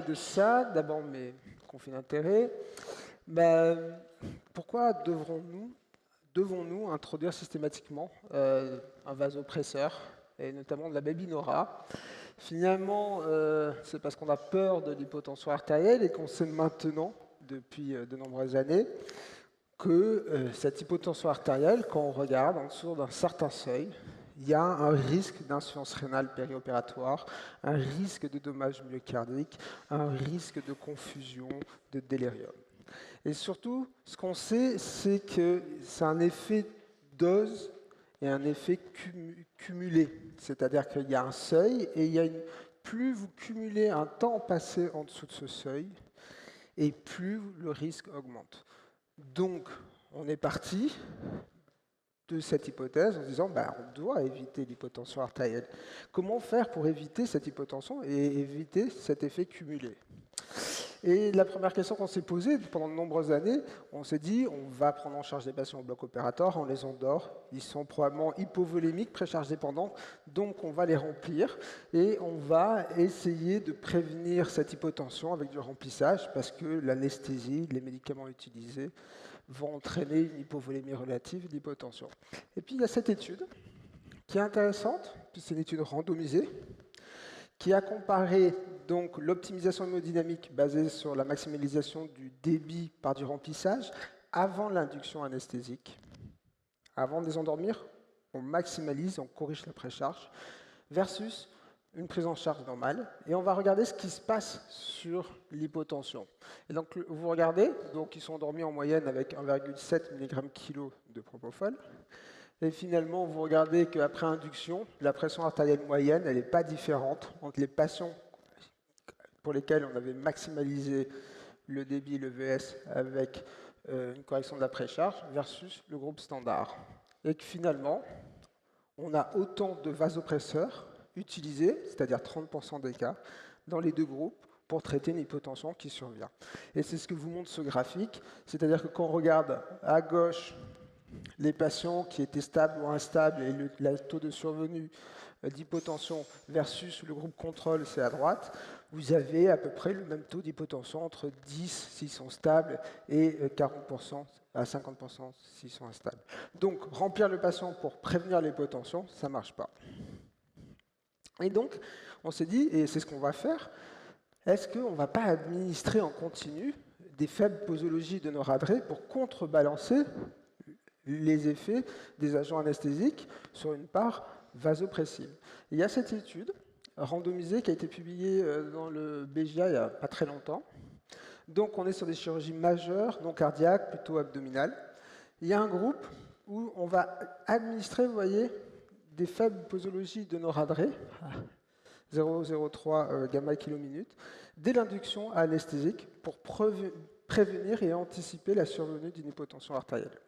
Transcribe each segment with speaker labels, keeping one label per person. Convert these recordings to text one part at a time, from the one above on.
Speaker 1: de ça, d'abord mes conflits d'intérêts. Ben, pourquoi devons-nous introduire systématiquement un vasopresseur, et notamment de la babinora? Finalement, c'est parce qu'on a peur de l'hypotension artérielle et qu'on sait maintenant, depuis de nombreuses années, que cette hypotension artérielle, quand on regarde en dessous d'un certain seuil, il y a un risque d'insuffisance rénale périopératoire, un risque de dommages myocardiques, un risque de confusion, de délirium. Et surtout, ce qu'on sait, c'est que c'est un effet dose et un effet cumulé. C'est-à-dire qu'il y a un seuil et plus vous cumulez un temps passé en dessous de ce seuil, et plus le risque augmente. Donc, on est parti de cette hypothèse en se disant on doit éviter l'hypotension artérielle. Comment faire pour éviter cette hypotension et éviter cet effet cumulé? Et la première question qu'on s'est posée pendant de nombreuses années, on s'est dit on va prendre en charge des patients au bloc opératoire, on les endort, ils sont probablement hypovolémiques, précharge dépendants, donc on va les remplir et on va essayer de prévenir cette hypotension avec du remplissage parce que l'anesthésie, les médicaments utilisés vont entraîner une hypovolémie relative d'hypotension. Et puis il y a cette étude qui est intéressante, c'est une étude randomisée, qui a comparé donc l'optimisation hémodynamique basée sur la maximalisation du débit par du remplissage avant l'induction anesthésique. Avant de les endormir, on maximalise, on corrige la précharge, versus une prise en charge normale. Et on va regarder ce qui se passe sur l'hypotension. Et donc vous regardez, donc ils sont endormis en moyenne avec 1,7 mg/kg de propofol. Et finalement, vous regardez qu'après induction, la pression artérielle moyenne, elle n'est pas différente entre les patients pour lesquels on avait maximalisé le débit, le VS, avec une correction de la précharge, versus le groupe standard. Et que finalement, on a autant de vasopresseurs utilisés, c'est-à-dire 30% des cas, dans les deux groupes, pour traiter une hypotension qui survient. Et c'est ce que vous montre ce graphique, c'est-à-dire que quand on regarde à gauche les patients qui étaient stables ou instables et le taux de survenue d'hypotension versus le groupe contrôle, c'est à droite, vous avez à peu près le même taux d'hypotension entre 10 s'ils sont stables et 40% à 50% s'ils sont instables. Donc remplir le patient pour prévenir l'hypotension, ça ne marche pas. Et donc on s'est dit, et c'est ce qu'on va faire, est-ce qu'on ne va pas administrer en continu des faibles posologies de noradré pour contrebalancer les effets des agents anesthésiques sur une part vasopressive. Il y a cette étude randomisée qui a été publiée dans le BJA il n'y a pas très longtemps. Donc on est sur des chirurgies majeures, non cardiaques, plutôt abdominales. Il y a un groupe où on va administrer, vous voyez, des faibles posologies de noradré, 0,03 gamma kilo-minute, dès l'induction anesthésique pour prévenir et anticiper la survenue d'une hypotension artérielle.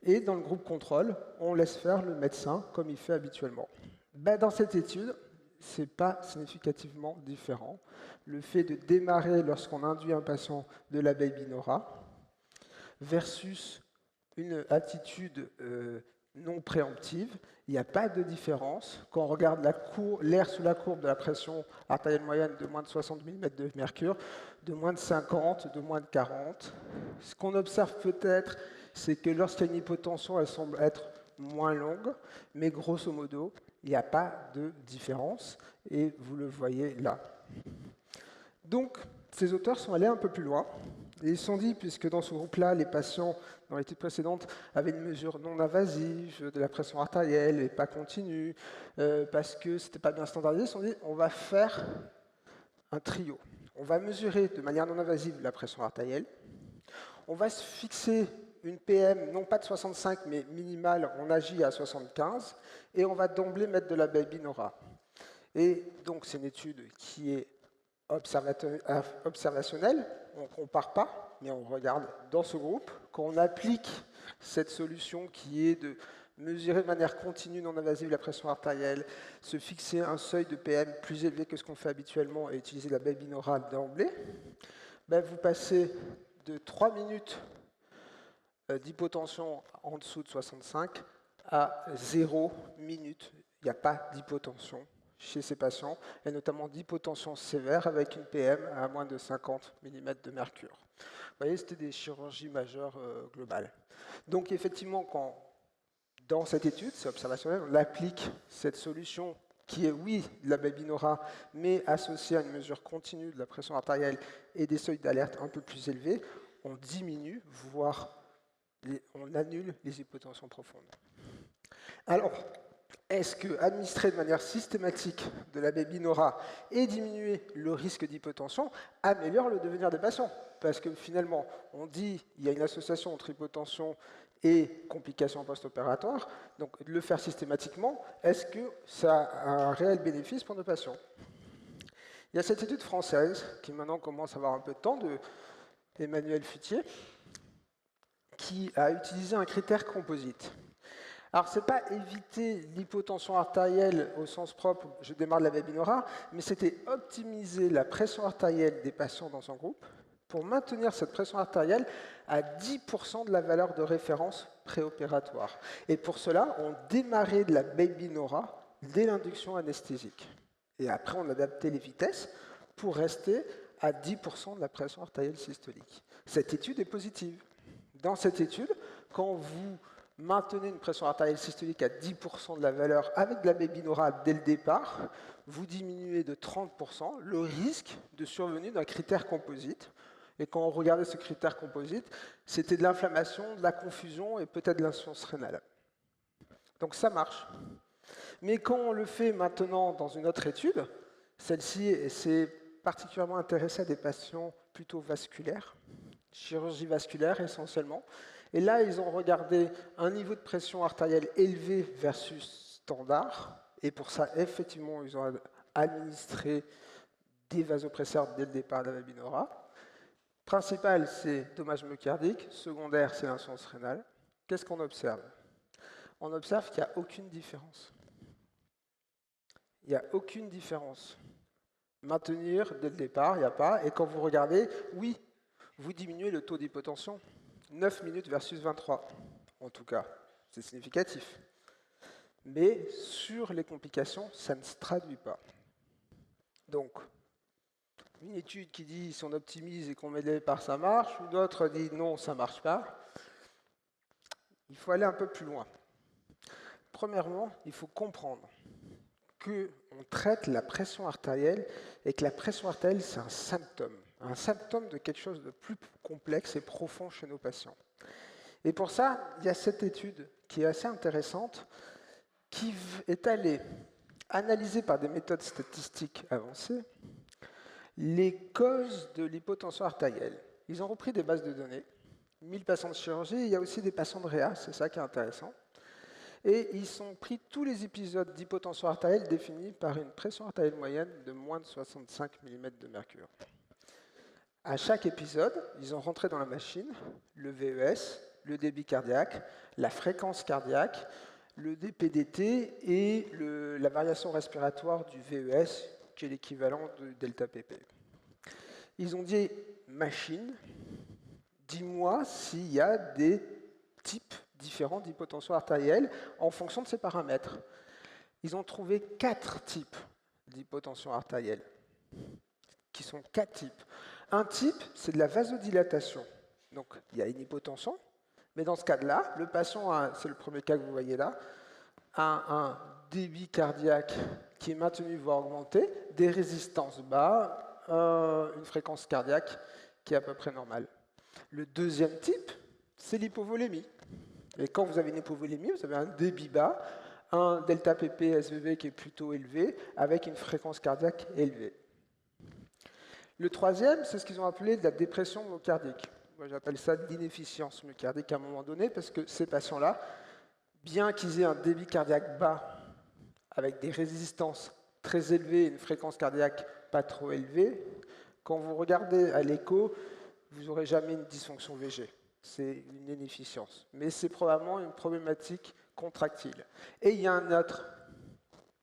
Speaker 1: Et dans le groupe contrôle, on laisse faire le médecin comme il fait habituellement. Dans cette étude, ce n'est pas significativement différent. Le fait de démarrer lorsqu'on induit un patient de la babinora versus une attitude non préemptive, il n'y a pas de différence. Quand on regarde l'air sous la courbe de la pression artérielle moyenne de moins de 60 mm de mercure, de moins de 50, de moins de 40, ce qu'on observe peut-être, c'est que lorsqu'il y a une hypotension, elle semble être moins longue, mais grosso modo, il n'y a pas de différence, et vous le voyez là. Donc, ces auteurs sont allés un peu plus loin, et ils se sont dit, puisque dans ce groupe-là, les patients, dans l'étude précédente, avaient une mesure non invasive de la pression artérielle et pas continue, parce que c'était pas bien standardisé, ils se sont dit, on va faire un trio. On va mesurer de manière non invasive la pression artérielle, on va se fixer une PM, non pas de 65, mais minimale, on agit à 75, et on va d'emblée mettre de la babinora. Et donc, c'est une étude qui est observationnelle, on ne compare pas, mais on regarde dans ce groupe. Quand on applique cette solution qui est de mesurer de manière continue, non invasive, la pression artérielle, se fixer un seuil de PM plus élevé que ce qu'on fait habituellement et utiliser la babinora d'emblée, vous passez de 3 minutes d'hypotension en dessous de 65 à 0 minutes. Il n'y a pas d'hypotension chez ces patients, et notamment d'hypotension sévère avec une PM à moins de 50 mm de mercure. Vous voyez, c'était des chirurgies majeures globales. Donc effectivement, dans cette étude, c'est observationnel, on applique cette solution qui est, oui, de la babinora, mais associée à une mesure continue de la pression artérielle et des seuils d'alerte un peu plus élevés, on diminue, voire on annule les hypotensions profondes. Alors, est-ce que administrer de manière systématique de la babinora et diminuer le risque d'hypotension améliore le devenir des patients? Parce que finalement, on dit qu'il y a une association entre hypotension et complications post-opératoires. Donc, de le faire systématiquement, est-ce que ça a un réel bénéfice pour nos patients? Il y a cette étude française, qui maintenant commence à avoir un peu de temps, d'Emmanuel Futtier, qui a utilisé un critère composite. Alors, ce n'est pas éviter l'hypotension artérielle au sens propre, je démarre de la babinora, mais c'était optimiser la pression artérielle des patients dans son groupe pour maintenir cette pression artérielle à 10% de la valeur de référence préopératoire. Et pour cela, on démarrait de la babinora dès l'induction anesthésique. Et après, on adaptait les vitesses pour rester à 10% de la pression artérielle systolique. Cette étude est positive. Dans cette étude, quand vous maintenez une pression artérielle systolique à 10% de la valeur avec de la babinora dès le départ, vous diminuez de 30% le risque de survenue d'un critère composite. Et quand on regardait ce critère composite, c'était de l'inflammation, de la confusion et peut-être de l'insuffisance rénale. Donc ça marche. Mais quand on le fait maintenant dans une autre étude, celle-ci s'est particulièrement intéressée à des patients plutôt vasculaires, chirurgie vasculaire essentiellement. Et là, ils ont regardé un niveau de pression artérielle élevé versus standard. Et pour ça, effectivement, ils ont administré des vasopresseurs dès le départ de la babinora. Principal, c'est dommage myocardique. Secondaire, c'est l'insuffisance rénale. Qu'est-ce qu'on observe? On observe qu'il n'y a aucune différence. Il n'y a aucune différence. Maintenir dès le départ, il n'y a pas. Et quand vous regardez, oui, vous diminuez le taux d'hypotension. 9 minutes versus 23, en tout cas. C'est significatif. Mais sur les complications, ça ne se traduit pas. Donc, une étude qui dit si on optimise et qu'on met des départs, ça marche, une autre dit non, ça ne marche pas. Il faut aller un peu plus loin. Premièrement, il faut comprendre qu'on traite la pression artérielle et que la pression artérielle, c'est un symptôme de quelque chose de plus complexe et profond chez nos patients. Et pour ça, il y a cette étude qui est assez intéressante, qui est allée analyser par des méthodes statistiques avancées les causes de l'hypotension artérielle. Ils ont repris des bases de données, 1000 patients de chirurgie, il y a aussi des patients de réa, c'est ça qui est intéressant. Et ils ont pris tous les épisodes d'hypotension artérielle définis par une pression artérielle moyenne de moins de 65 mm de mercure. À chaque épisode, ils ont rentré dans la machine le VES, le débit cardiaque, la fréquence cardiaque, le DPDT et la variation respiratoire du VES, qui est l'équivalent de delta pp. Ils ont dit, machine, dis-moi s'il y a des types différents d'hypotension artérielle en fonction de ces paramètres. Ils ont trouvé 4 types d'hypotension artérielle, qui sont 4 types. Un type, c'est de la vasodilatation. Donc, il y a une hypotension, mais dans ce cas-là, le patient, c'est le premier cas que vous voyez là, a un débit cardiaque qui est maintenu, voire augmenté, des résistances bas, une fréquence cardiaque qui est à peu près normale. Le deuxième type, c'est l'hypovolémie. Et quand vous avez une hypovolémie, vous avez un débit bas, un delta pp SVV qui est plutôt élevé, avec une fréquence cardiaque élevée. Le troisième, c'est ce qu'ils ont appelé de la dépression myocardique. Moi, j'appelle ça de l'inefficience myocardique à un moment donné, parce que ces patients-là, bien qu'ils aient un débit cardiaque bas, avec des résistances très élevées et une fréquence cardiaque pas trop élevée, quand vous regardez à l'écho, vous n'aurez jamais une dysfonction VG. C'est une inefficience. Mais c'est probablement une problématique contractile. Et il y a un autre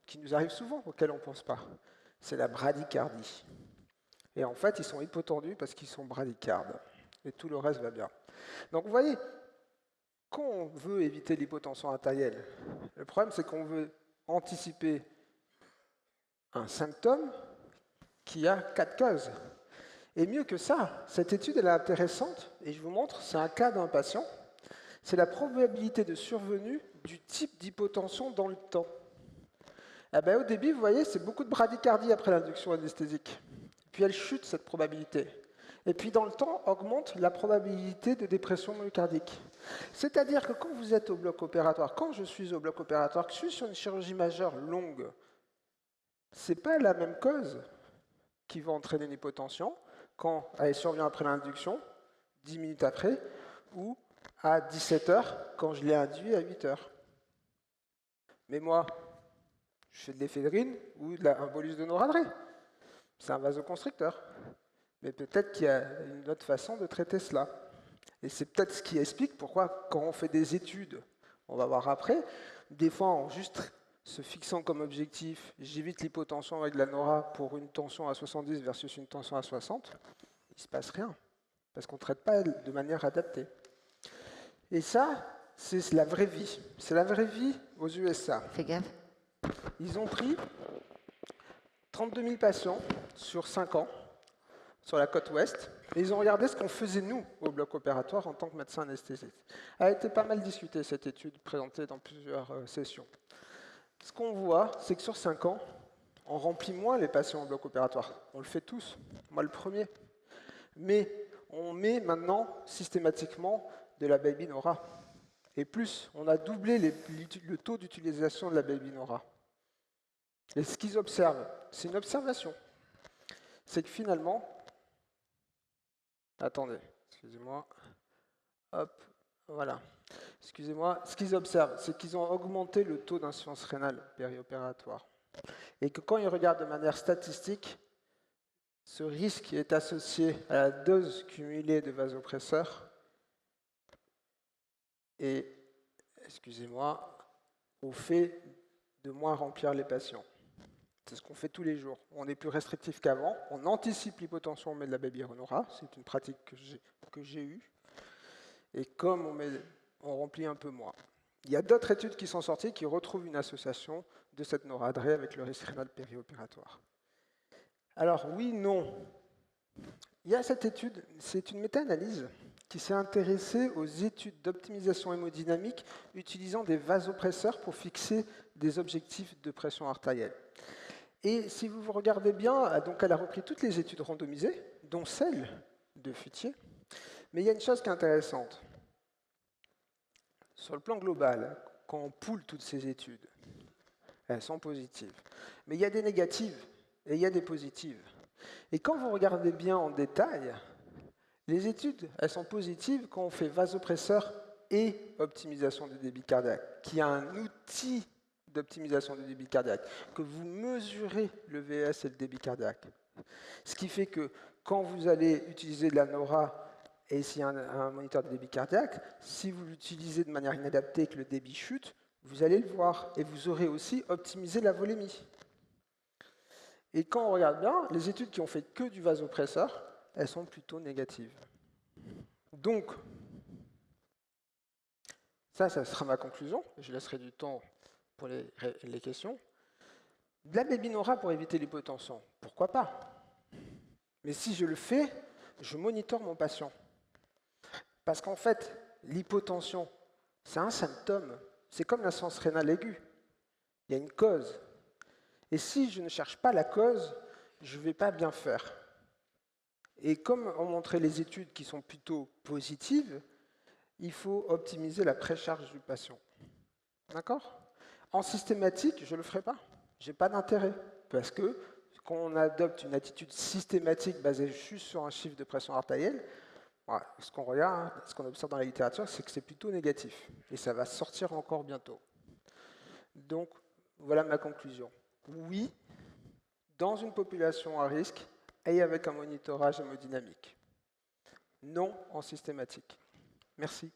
Speaker 1: qui nous arrive souvent, auquel on ne pense pas. C'est la bradycardie. Et en fait, ils sont hypotendus parce qu'ils sont bradycardes. Et tout le reste va bien. Donc vous voyez, quand on veut éviter l'hypotension artérielle, le problème c'est qu'on veut anticiper un symptôme qui a 4 causes. Et mieux que ça, cette étude elle est intéressante, et je vous montre, c'est un cas d'un patient, c'est la probabilité de survenue du type d'hypotension dans le temps. Eh bien, au début, vous voyez, c'est beaucoup de bradycardie après l'induction anesthésique. Puis elle chute, cette probabilité. Et puis dans le temps, augmente la probabilité de dépression myocardique. C'est-à-dire que quand vous êtes au bloc opératoire, quand je suis au bloc opératoire, que je suis sur une chirurgie majeure longue, ce n'est pas la même cause qui va entraîner une hypotension quand elle survient après l'induction, 10 minutes après, ou à 17 heures quand je l'ai induit à 8 heures. Mais moi, je fais de l'éphédrine ou un bolus de noradré. C'est un vasoconstricteur. Mais peut-être qu'il y a une autre façon de traiter cela. Et c'est peut-être ce qui explique pourquoi, quand on fait des études, on va voir après, des fois en juste se fixant comme objectif, j'évite l'hypotension avec de la Nora pour une tension à 70 versus une tension à 60, il ne se passe rien, parce qu'on ne traite pas de manière adaptée. Et ça, c'est la vraie vie. C'est la vraie vie aux USA.
Speaker 2: Fais gaffe.
Speaker 1: Ils ont pris 32 000 patients sur 5 ans, sur la côte ouest, et ils ont regardé ce qu'on faisait nous au bloc opératoire en tant que médecin anesthésiste. Elle a été pas mal discutée, cette étude, présentée dans plusieurs sessions. Ce qu'on voit, c'est que sur 5 ans, on remplit moins les patients au bloc opératoire. On le fait tous, moi le premier. Mais on met maintenant systématiquement de la Baby Nora. Et plus, on a doublé le taux d'utilisation de la Baby Nora. Et ce qu'ils observent, c'est une observation. C'est que finalement, attendez, excusez-moi, hop, voilà. Excusez-moi, ce qu'ils observent, c'est qu'ils ont augmenté le taux d'insuffisance rénale périopératoire. Et que quand ils regardent de manière statistique, ce risque est associé à la dose cumulée de vasopresseurs et, excusez-moi, au fait de moins remplir les patients. C'est ce qu'on fait tous les jours. On est plus restrictif qu'avant. On anticipe l'hypotension, on met de la Baby Nora. C'est une pratique que j'ai eue. Et comme on remplit un peu moins. Il y a d'autres études qui sont sorties qui retrouvent une association de cette noradrée avec le risque rénal périopératoire. Alors oui, non. Il y a cette étude, c'est une méta-analyse qui s'est intéressée aux études d'optimisation hémodynamique utilisant des vasopresseurs pour fixer des objectifs de pression artérielle. Et si vous regardez bien, donc elle a repris toutes les études randomisées, dont celle de Futier. Mais il y a une chose qui est intéressante. Sur le plan global, quand on poule toutes ces études, elles sont positives. Mais il y a des négatives et il y a des positives. Et quand vous regardez bien en détail, les études, elles sont positives quand on fait vasopresseur et optimisation du débit cardiaque, qui est un outil d'optimisation du débit cardiaque, que vous mesurez le VS et le débit cardiaque. Ce qui fait que quand vous allez utiliser de la Nora et s'il y a un moniteur de débit cardiaque, si vous l'utilisez de manière inadaptée et que le débit chute, vous allez le voir. Et vous aurez aussi optimisé la volémie. Et quand on regarde bien, les études qui ont fait que du vasopresseur, elles sont plutôt négatives. Donc, ça sera ma conclusion. Je laisserai du temps pour les questions. De la Baby Nora pour éviter l'hypotension, pourquoi pas? Mais si je le fais, je monitore mon patient. Parce qu'en fait, l'hypotension, c'est un symptôme. C'est comme l'insuffisance rénale aiguë. Il y a une cause. Et si je ne cherche pas la cause, je ne vais pas bien faire. Et comme ont montré les études qui sont plutôt positives, il faut optimiser la précharge du patient. D'accord? En systématique, je ne le ferai pas. Je n'ai pas d'intérêt. Parce que quand on adopte une attitude systématique basée juste sur un chiffre de pression artérielle, voilà, ce qu'on regarde, ce qu'on observe dans la littérature, c'est que c'est plutôt négatif. Et ça va sortir encore bientôt. Donc, voilà ma conclusion. Oui, dans une population à risque, et avec un monitorage hémodynamique. Non en systématique. Merci.